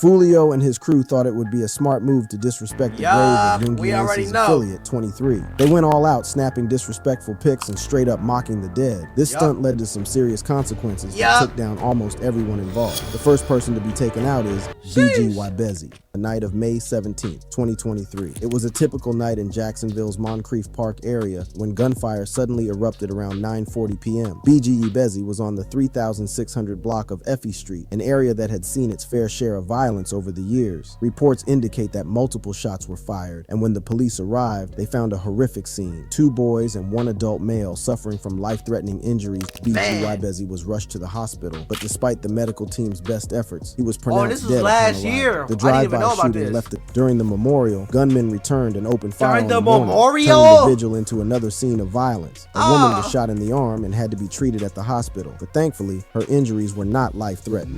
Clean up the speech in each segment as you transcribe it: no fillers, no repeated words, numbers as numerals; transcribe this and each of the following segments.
Foolio and his crew thought it would be a smart move to disrespect the grave of Yungeen's affiliate, 23. They went all out, snapping disrespectful pics and straight up mocking the dead. This stunt led to some serious consequences that took down almost everyone involved. The first person to be taken out is BG the night of May 17th, 2023. It was a typical night in Jacksonville's Moncrief Park area when gunfire suddenly erupted around 9:40 p.m. BG was on the 3600 block of Effie Street, an area that had seen its fair share of violence over the years. Reports indicate that multiple shots were fired, and when the police arrived, they found a horrific scene. 2 boys and 1 adult male suffering from life-threatening injuries. BG was rushed to the hospital, but despite the medical team's best efforts, he was pronounced dead last year. The drive-by shooting left it. During the memorial, gunmen returned and opened fire on the memorial, turning the vigil into another scene of violence. A woman was shot in the arm and had to be treated at the hospital, but thankfully, her injuries were not life-threatening.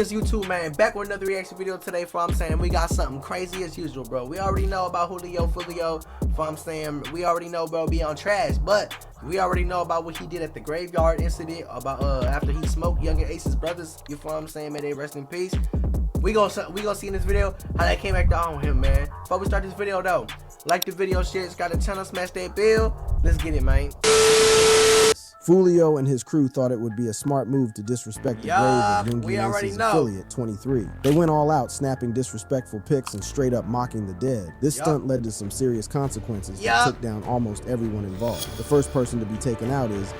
YouTube, man, back with another reaction video today. For I'm saying we got something crazy as usual, bro. We already know about Julio Foolio. For I'm saying we already know, bro, be on trash, but we already know about what he did at the graveyard incident. About after he smoked Yungeen Ace's brothers. You feel what I'm saying? May they rest in peace. We gonna see in this video how that came back down on him, man. Before we start this video though, like the video, share, subscribe to the channel, smash that bell. Let's get it, man. Foolio and his crew thought it would be a smart move to disrespect the grave of Yungeen's affiliate, 23. They went all out, snapping disrespectful pics and straight up mocking the dead. This stunt led to some serious consequences that took down almost everyone involved. The first person to be taken out is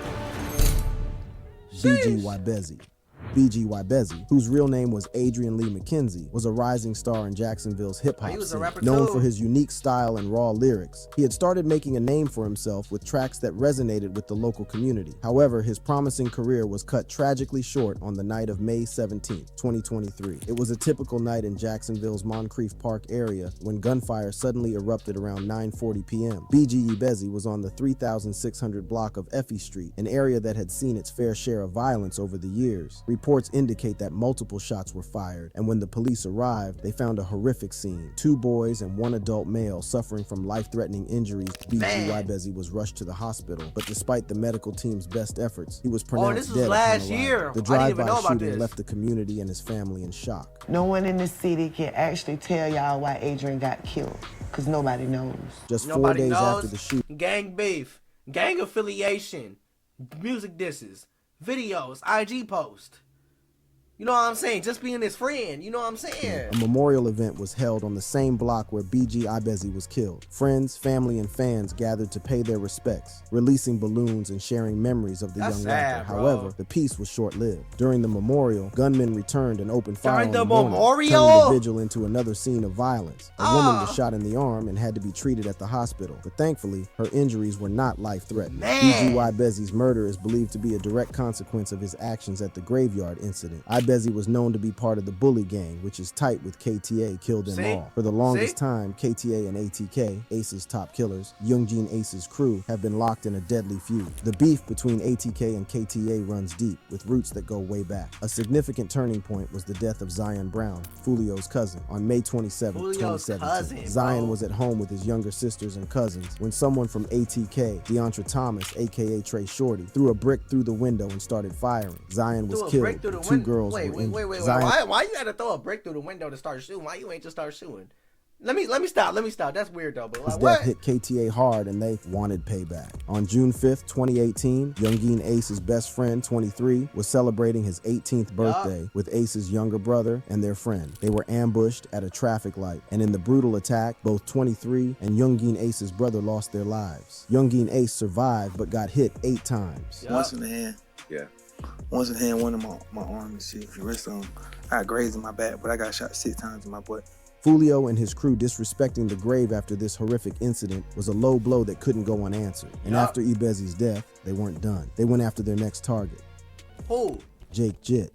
BG, whose real name was Adrian Lee McKenzie, was a rising star in Jacksonville's hip-hop scene, known for his unique style and raw lyrics. He had started making a name for himself with tracks that resonated with the local community. However, his promising career was cut tragically short on the night of May 17th, 2023. It was a typical night in Jacksonville's Moncrief Park area when gunfire suddenly erupted around 9:40 p.m. BG was on the 3600 block of Effie Street, an area that had seen its fair share of violence over the years. Reports indicate that multiple shots were fired, and when the police arrived, they found a horrific scene. 2 boys and 1 adult male suffering from life-threatening injuries. BG was rushed to the hospital, but despite the medical team's best efforts, he was pronounced dead upon arrival. The drive-by shooting left the community and his family in shock. No one in the city can actually tell y'all why Adrian got killed, because nobody knows. Just 4 days after the shooting, gang beef, gang affiliation, music disses, videos, IG post. You know what I'm saying? Just being his friend. You know what I'm saying? A memorial event was held on the same block where BG was killed. Friends, family, and fans gathered to pay their respects, releasing balloons and sharing memories of the young rapper. However, the peace was short-lived. During the memorial, gunmen returned and opened fire on the turning the vigil into another scene of violence. A woman was shot in the arm and had to be treated at the hospital, but thankfully, her injuries were not life-threatening. BG murder is believed to be a direct consequence of his actions at the graveyard incident. Was known to be part of the Bully Gang, which is tight with KTA, Kill Them All. For the longest time, KTA and ATK, Ace's top killers, Yungeen Ace's crew, have been locked in a deadly feud. The beef between ATK and KTA runs deep, with roots that go way back. A significant turning point was the death of Zion Brown, Foolio's cousin, on May 27, 2017. Zion was at home with his younger sisters and cousins when someone from ATK, Deontra Thomas, aka Trey Shorty, threw a brick through the window and started firing. Zion was killed, and 2 girls were injured. Wait. Why you had to throw a brick through the window to start shooting? Why you ain't just start shooting? Let me stop. That's weird though. But his death hit KTA hard and they wanted payback. On June 5th, 2018, Yungeen Ace's best friend, 23, was celebrating his 18th birthday with Ace's younger brother and their friend. They were ambushed at a traffic light, and in the brutal attack, both 23 and Yungeen Ace's brother lost their lives. Yungeen Ace survived but got hit 8 times. Once in the hand. Yeah. Once in the hand, one in my arm and shit. The rest of them, I got grazed in my back, but I got shot 6 times in my butt. Foolio and his crew disrespecting the grave after this horrific incident was a low blow that couldn't go unanswered. And after Ibezi's death, they weren't done. They went after their next target. Who? Jake Jitt.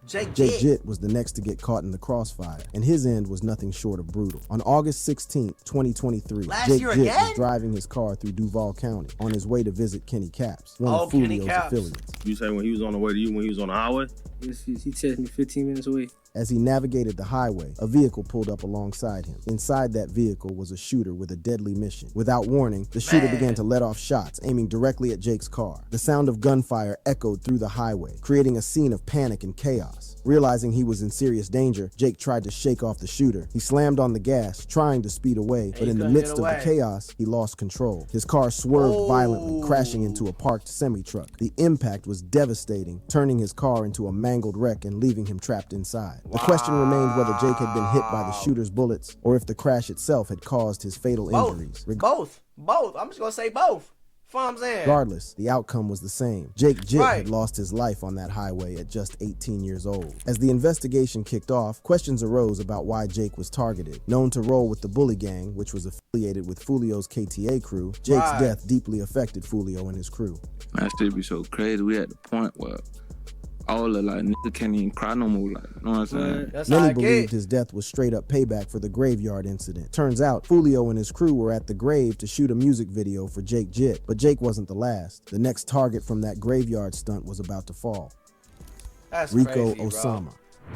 Jake Jitt was the next to get caught in the crossfire, and his end was nothing short of brutal. On August 16, 2023, Jake Jitt was driving his car through Duval County on his way to visit Kenny Caps, one of Foolio's affiliates. You say when he was on the way to you, when he was on the highway? He texted me 15 minutes away. As he navigated the highway, a vehicle pulled up alongside him. Inside that vehicle was a shooter with a deadly mission. Without warning, the shooter began to let off shots, aiming directly at Jake's car. The sound of gunfire echoed through the highway, creating a scene of panic and chaos. Realizing he was in serious danger, Jake tried to shake off the shooter. He slammed on the gas, trying to speed away, but in the midst of the chaos, he lost control. His car swerved violently, crashing into a parked semi-truck. The impact was devastating, turning his car into a mangled wreck and leaving him trapped inside. The question remained whether Jake had been hit by the shooter's bullets or if the crash itself had caused his fatal injuries. Both. I'm just gonna say both. I'm saying. Regardless, the outcome was the same. Jake Jitt had lost his life on that highway at just 18 years old. As the investigation kicked off, questions arose about why Jake was targeted. Known to roll with the Bully Gang, which was affiliated with Foolio's KTA crew, Jake's death deeply affected Foolio and his crew. Man, that shit be so crazy. We at the point where all the like nigga can't even cry no more. Like, you know what I'm saying? Many believed his death was straight up payback for the graveyard incident. Turns out, Foolio and his crew were at the grave to shoot a music video for Jake Jitt, but Jake wasn't the last. The next target from that graveyard stunt was about to fall. That's Rico crazy, Osama. bro.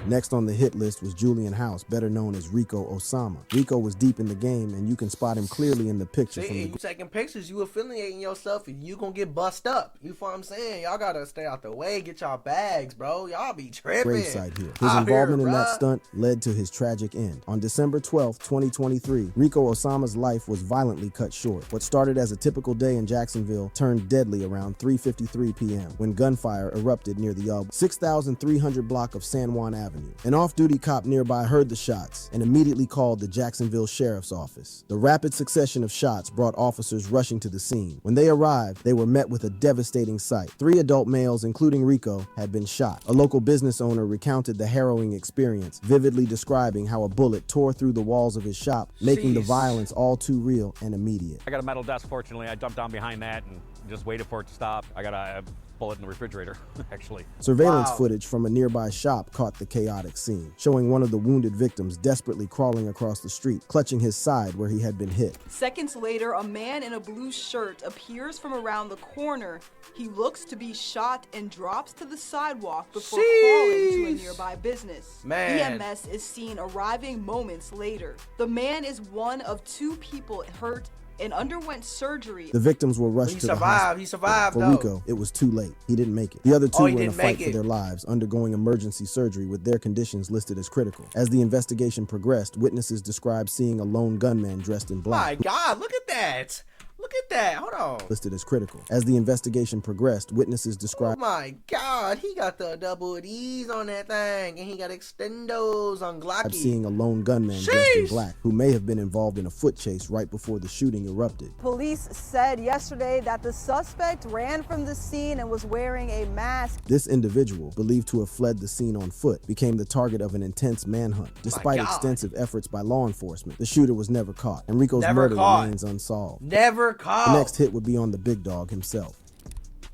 Next on the hit list was Julian House, better known as Rico Osama. Rico was deep in the game, and you can spot him clearly in the picture. See, you taking pictures, you affiliating yourself, and you gonna get bust up. You feel what I'm saying? Y'all gotta stay out the way, get y'all bags, bro. Y'all be tripping. Gravesite here. His involvement in that stunt led to his tragic end. On December 12, 2023, Rico Osama's life was violently cut short. What started as a typical day in Jacksonville turned deadly around 3:53 p.m. when gunfire erupted near the 6,300 block of San Juan Avenue. An off-duty cop nearby heard the shots and immediately called the Jacksonville Sheriff's Office. The rapid succession of shots brought officers rushing to the scene. When they arrived, they were met with a devastating sight. 3 adult males, including Rico, had been shot. A local business owner recounted the harrowing experience, vividly describing how a bullet tore through the walls of his shop, making the violence all too real and immediate. I got a metal desk, fortunately. I jumped down behind that and just waited for it to stop. I got a bullet in the refrigerator, actually. Surveillance footage from a nearby shop caught the chaotic scene, showing one of the wounded victims desperately crawling across the street, clutching his side where he had been hit. Seconds later, a man in a blue shirt appears from around the corner. He looks to be shot and drops to the sidewalk before crawling to a nearby business. EMS is seen arriving moments later. The man is one of 2 people hurt and underwent surgery. The victims were rushed to the hospital. He survived, For though. Rico, it was too late. He didn't make it. The other 2 were in a fight for their lives, undergoing emergency surgery with their conditions listed as critical. As the investigation progressed, witnesses described seeing a lone gunman dressed in black. My God, look at that. Look at that. Hold on. Listed as critical. As the investigation progressed, witnesses described. Oh my God, he got the double D's on that thing, and he got extendos on Glocky. Seeing a lone gunman dressed in black who may have been involved in a foot chase right before the shooting erupted. Police said yesterday that the suspect ran from the scene and was wearing a mask. This individual, believed to have fled the scene on foot, became the target of an intense manhunt. Despite extensive efforts by law enforcement, the shooter was never caught, and Rico's murder remains unsolved. Never caught. The next hit would be on the big dog himself,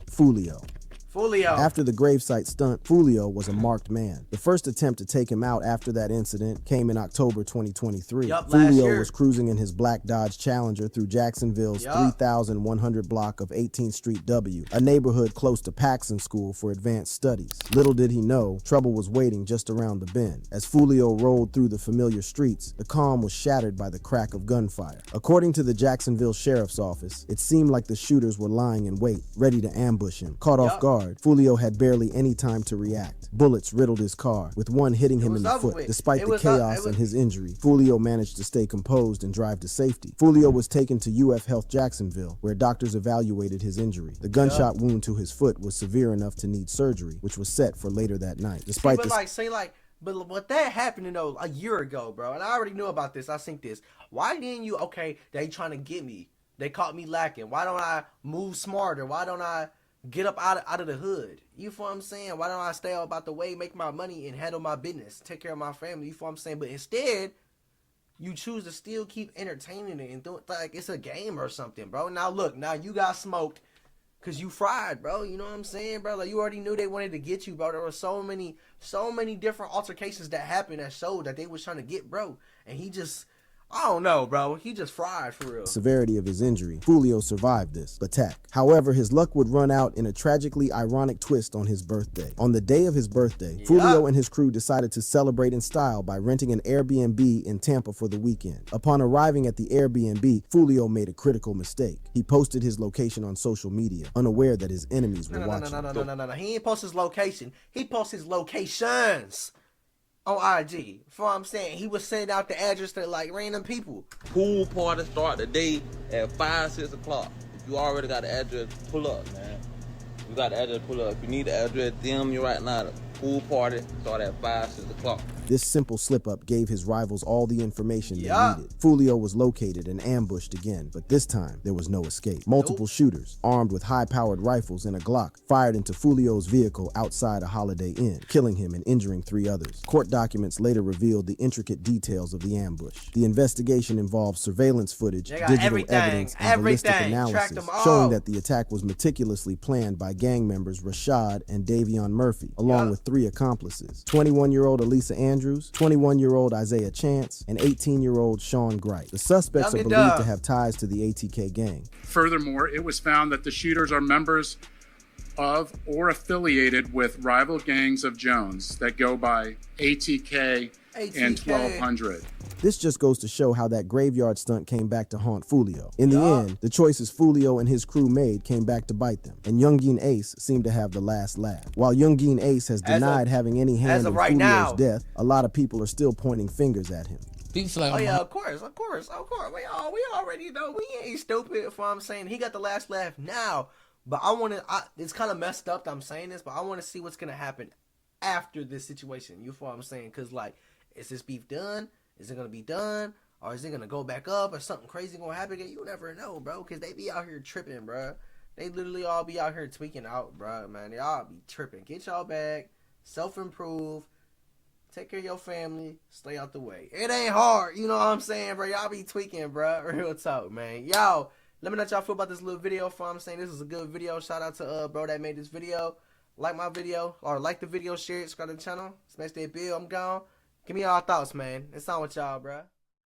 Foolio. After the gravesite stunt, Foolio was a marked man. The first attempt to take him out after that incident came in October 2023. Foolio was cruising in his black Dodge Challenger through Jacksonville's 3,100 block of 18th Street W, a neighborhood close to Paxson School for Advanced Studies. Little did he know, trouble was waiting just around the bend. As Foolio rolled through the familiar streets, the calm was shattered by the crack of gunfire. According to the Jacksonville Sheriff's Office, it seemed like the shooters were lying in wait, ready to ambush him. Caught off guard, Foolio had barely any time to react. Bullets riddled his car, with one hitting him in the foot. Despite the chaos and his injury, Foolio managed to stay composed and drive to safety. Foolio was taken to UF Health Jacksonville, where doctors evaluated his injury. The gunshot wound to his foot was severe enough to need surgery, which was set for later that night. Despite But what that happened, you know, a year ago, bro, and I already knew about this. I think this. Why didn't you? Okay, they trying to get me. They caught me lacking. Why don't I move smarter? Why don't I get up out of the hood? You feel what I'm saying? Why don't I stay up out the way, make my money, and handle my business, take care of my family? You feel what I'm saying? But instead, you choose to still keep entertaining it and do it like it's a game or something, bro. Now look, now you got smoked because you fried, bro. You know what I'm saying, bro? Like, you already knew they wanted to get you, bro. There were so many different altercations that happened that showed that they was trying to get bro. And he just, I don't know, bro. He just fried for real. Severity of his injury, Foolio survived this attack. However, his luck would run out in a tragically ironic twist on his birthday. On the day of his birthday, Foolio and his crew decided to celebrate in style by renting an Airbnb in Tampa for the weekend. Upon arriving at the Airbnb, Foolio made a critical mistake. He posted his location on social media, unaware that his enemies were watching. No. He ain't post his location. He posts his locations on IG. For what I'm saying, he was sending out the address to like random people. Pool party start the day at 5, 6 o'clock. If you already got the address, pull up, man. You got the address, pull up. If you need the address, DM me right now. The pool party start at 5, 6 o'clock. This simple slip-up gave his rivals all the information they needed. Foolio was located and ambushed again, but this time there was no escape. Multiple shooters, armed with high-powered rifles and a Glock, fired into Foolio's vehicle outside a Holiday Inn, killing him and injuring 3 others. Court documents later revealed the intricate details of the ambush. The investigation involved surveillance footage, digital evidence, and ballistic analysis, showing that the attack was meticulously planned by gang members Rashad and Davion Murphy, along with 3 accomplices: 21-year-old Elisa Andrews, 21-year-old Isaiah Chance, and 18-year-old Sean Gright. The suspects are believed to have ties to the ATK gang. Furthermore, it was found that the shooters are members of or affiliated with rival gangs of Jones that go by ATK and 1200. This just goes to show how that graveyard stunt came back to haunt Foolio. In the end, the choices Foolio and his crew made came back to bite them, and Yungeen Ace seemed to have the last laugh. While Yungeen Ace has denied having any hand in Foolio's death, a lot of people are still pointing fingers at him. Oh yeah, of course. We already know we ain't stupid. If I'm saying he got the last laugh now, but it's kind of messed up that I'm saying this, but I want to see what's gonna happen after this situation. You feel what I'm saying? Cause like, is this beef done? Is it gonna be done, or is it gonna go back up, or something crazy gonna happen again? You never know, bro. Cause they be out here tripping, bro. They literally all be out here tweaking out, bro. Man, they all be tripping. Get y'all back, self-improve. Take care of your family. Stay out the way. It ain't hard. You know what I'm saying, bro? Y'all be tweaking, bro. Real talk, man. Y'all, let me know what y'all feel about this little video. For I'm saying this is a good video. Shout out to bro that made this video. Like my video, or like the video, share it, subscribe to the channel. Smash that bell. I'm gone. Give me y'all thoughts, man. It's on with y'all, bro.